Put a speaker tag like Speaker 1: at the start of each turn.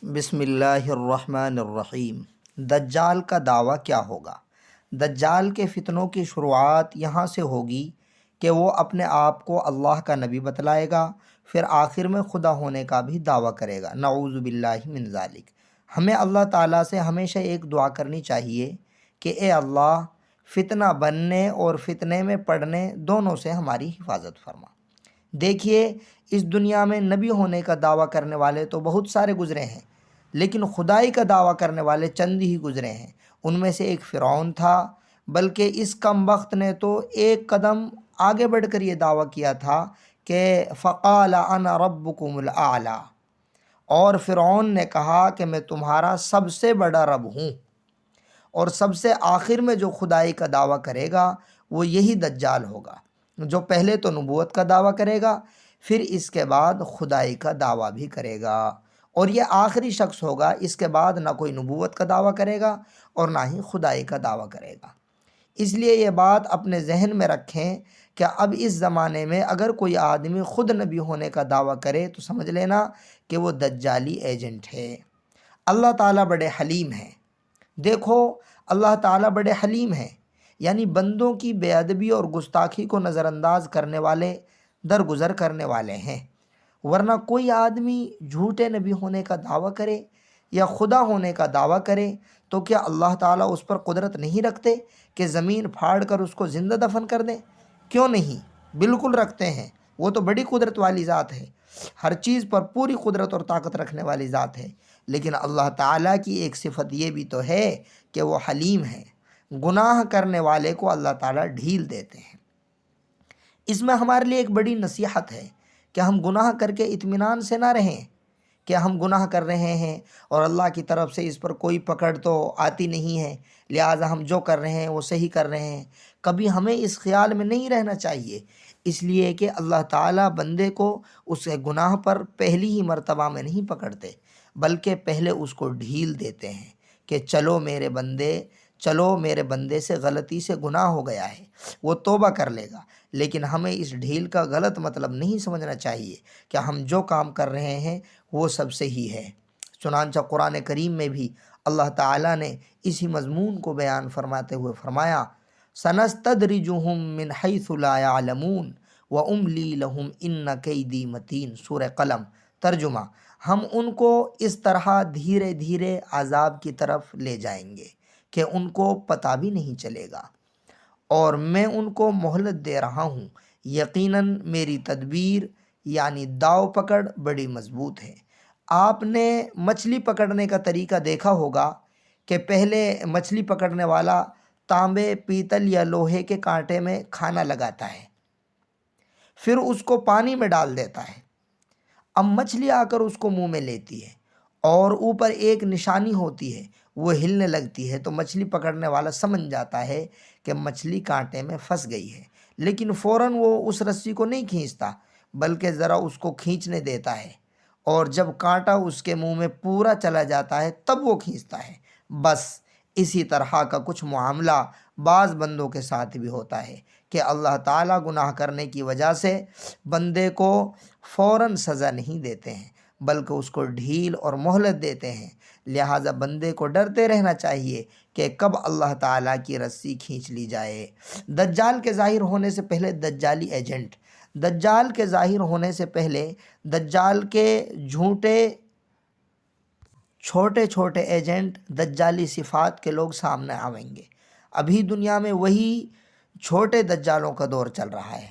Speaker 1: بسم اللہ الرحمن الرحیم۔ دجال کا دعویٰ کیا ہوگا؟ دجال کے فتنوں کی شروعات یہاں سے ہوگی کہ وہ اپنے آپ کو اللہ کا نبی بتلائے گا، پھر آخر میں خدا ہونے کا بھی دعویٰ کرے گا، نعوذ باللہ من ذالک۔ ہمیں اللہ تعالیٰ سے ہمیشہ ایک دعا کرنی چاہیے کہ اے اللہ، فتنہ بننے اور فتنے میں پڑنے دونوں سے ہماری حفاظت فرما۔ دیکھیے، اس دنیا میں نبی ہونے کا دعویٰ کرنے والے تو بہت سارے گزرے ہیں، لیکن خدائی کا دعویٰ کرنے والے چند ہی گزرے ہیں۔ ان میں سے ایک فرعون تھا، بلکہ اس کم بخت نے تو ایک قدم آگے بڑھ کر یہ دعویٰ کیا تھا کہ فقال انا ربکم الاعلی، اور فرعون نے کہا کہ میں تمہارا سب سے بڑا رب ہوں۔ اور سب سے آخر میں جو خدائی کا دعویٰ کرے گا وہ یہی دجال ہوگا، جو پہلے تو نبوت کا دعویٰ کرے گا، پھر اس کے بعد خدائی کا دعویٰ بھی کرے گا، اور یہ آخری شخص ہوگا۔ اس کے بعد نہ کوئی نبوت کا دعویٰ کرے گا اور نہ ہی خدائی کا دعویٰ کرے گا۔ اس لیے یہ بات اپنے ذہن میں رکھیں کہ اب اس زمانے میں اگر کوئی آدمی خود نبی ہونے کا دعویٰ کرے تو سمجھ لینا کہ وہ دجالی ایجنٹ ہے۔ اللہ تعالیٰ بڑے حلیم ہیں۔ دیکھو، اللہ تعالیٰ بڑے حلیم ہیں، یعنی بندوں کی بے ادبی اور گستاخی کو نظر انداز کرنے والے، درگزر کرنے والے ہیں۔ ورنہ کوئی آدمی جھوٹے نبی ہونے کا دعویٰ کرے یا خدا ہونے کا دعویٰ کرے تو کیا اللہ تعالیٰ اس پر قدرت نہیں رکھتے کہ زمین پھاڑ کر اس کو زندہ دفن کر دیں؟ کیوں نہیں، بالکل رکھتے ہیں۔ وہ تو بڑی قدرت والی ذات ہے، ہر چیز پر پوری قدرت اور طاقت رکھنے والی ذات ہے۔ لیکن اللہ تعالیٰ کی ایک صفت یہ بھی تو ہے کہ وہ حلیم ہے۔ گناہ کرنے والے کو اللہ تعالیٰ ڈھیل دیتے ہیں۔ اس میں ہمارے لیے ایک بڑی نصیحت ہے کہ ہم گناہ کر کے اطمینان سے نہ رہیں کہ ہم گناہ کر رہے ہیں اور اللہ کی طرف سے اس پر کوئی پکڑ تو آتی نہیں ہے، لہٰذا ہم جو کر رہے ہیں وہ صحیح کر رہے ہیں۔ کبھی ہمیں اس خیال میں نہیں رہنا چاہیے، اس لیے کہ اللہ تعالیٰ بندے کو اس کے گناہ پر پہلی ہی مرتبہ میں نہیں پکڑتے، بلکہ پہلے اس کو ڈھیل دیتے ہیں کہ چلو میرے بندے سے غلطی سے گناہ ہو گیا ہے، وہ توبہ کر لے گا۔ لیکن ہمیں اس ڈھیل کا غلط مطلب نہیں سمجھنا چاہیے کہ ہم جو کام کر رہے ہیں وہ سب صحیح ہے۔ چنانچہ قرآن کریم میں بھی اللہ تعالیٰ نے اسی مضمون کو بیان فرماتے ہوئے فرمایا، سَنَسْتَدْرِجُهُم مِّنْ حَيْثُ لَا يَعْلَمُونَ وَأُمْلِي لَهُمْ إِنَّ كَيْدِي مَتِينٌ۔ سورہ قلم۔ ترجمہ: ہم ان کو اس طرح دھیرے دھیرے عذاب کی طرف لے جائیں گے کہ ان کو پتہ بھی نہیں چلے گا، اور میں ان کو مہلت دے رہا ہوں۔ یقیناً میری تدبیر یعنی داؤ پکڑ بڑی مضبوط ہے۔ آپ نے مچھلی پکڑنے کا طریقہ دیکھا ہوگا کہ پہلے مچھلی پکڑنے والا تانبے، پیتل یا لوہے کے کانٹے میں کھانا لگاتا ہے، پھر اس کو پانی میں ڈال دیتا ہے۔ اب مچھلی آ کر اس کو منہ میں لیتی ہے اور اوپر ایک نشانی ہوتی ہے، وہ ہلنے لگتی ہے تو مچھلی پکڑنے والا سمجھ جاتا ہے کہ مچھلی کانٹے میں پھنس گئی ہے، لیکن فوراً وہ اس رسی کو نہیں کھینچتا بلکہ ذرا اس کو کھینچنے دیتا ہے، اور جب کانٹا اس کے منہ میں پورا چلا جاتا ہے تب وہ کھینچتا ہے۔ بس اسی طرح کا کچھ معاملہ بعض بندوں کے ساتھ بھی ہوتا ہے کہ اللہ تعالیٰ گناہ کرنے کی وجہ سے بندے کو فوراً سزا نہیں دیتے ہیں بلکہ اس کو ڈھیل اور مہلت دیتے ہیں۔ لہٰذا بندے کو ڈرتے رہنا چاہیے کہ کب اللہ تعالیٰ کی رسی کھینچ لی جائے۔ دجال کے ظاہر ہونے سے پہلے دجالی ایجنٹ، دجال کے ظاہر ہونے سے پہلے دجال کے جھوٹے چھوٹے چھوٹے ایجنٹ، دجالی صفات کے لوگ سامنے آئیں گے۔ ابھی دنیا میں وہی چھوٹے دجالوں کا دور چل رہا ہے۔